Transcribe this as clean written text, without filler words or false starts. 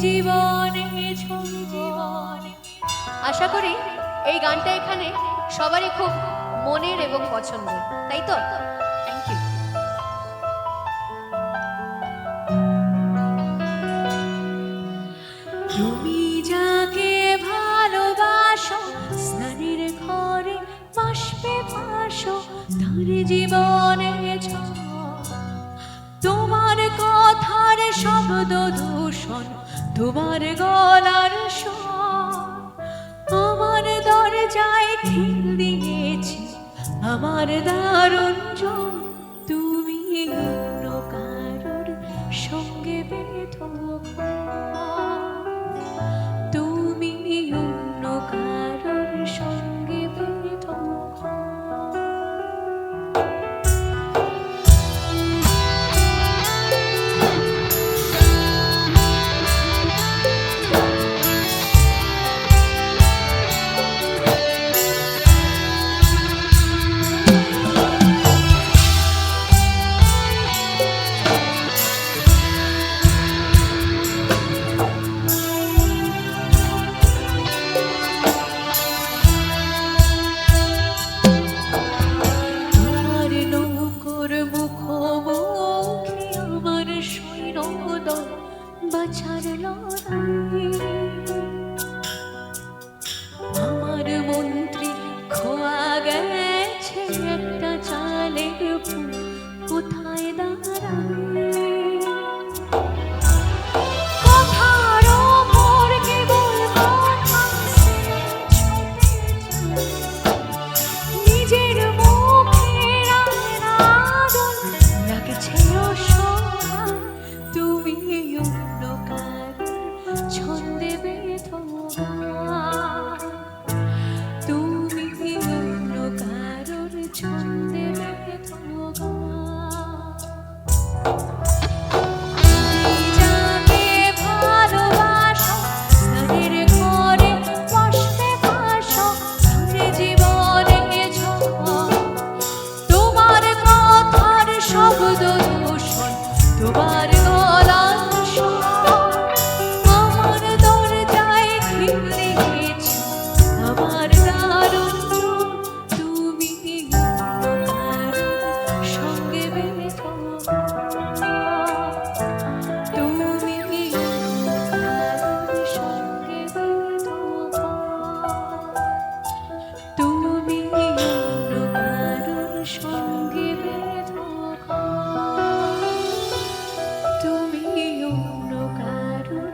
জীবনে আশা করি এই গানটা এখানে সবারই খুব মনের এবং পছন্দের, তাই তো? Thank you. তুমি যাকে ভালোবাসো স্নানের ঘরে বাষ্পে ভাসো তার জীবনে তোমার কথার শব্দ দূষণ, তোমার গলার স্বর আমার দরজায় ঠেল দিয়েছে আমার দারুণ জন। তুমি অন্য কারোর সঙ্গে বেঁধো তুমি অন্য কারোর সঙ্গে বেঁধো। বাছার লড়াই আমার মন্ত্রী খোয়া গেছে একটা চালের ফুল কোথায় দাঁড়ায়। কথার ওপর কেবল নিজের মুখের আদল লাগছে অসহায়। তুমি ছন্দে বেঁধো তুমি অন্য কারোর ছন্দে বেঁধো যাকে ভালোবাসো স্নানের ঘরে বাষ্পে ভাসো তার জীবনে তোমার কথার শব্দ দূষণ, তোমার গলার স্বর আমার দরজায় ঠেল দিয়েছে আমার দারুণ জন। তুমি অন্য কারোর সঙ্গে বেঁধো তুমি অন্য কারোর সঙ্গে বেঁধো তুমি অন্য কারোর সঙ্গে বেঁধো তুমি অন্য কারোর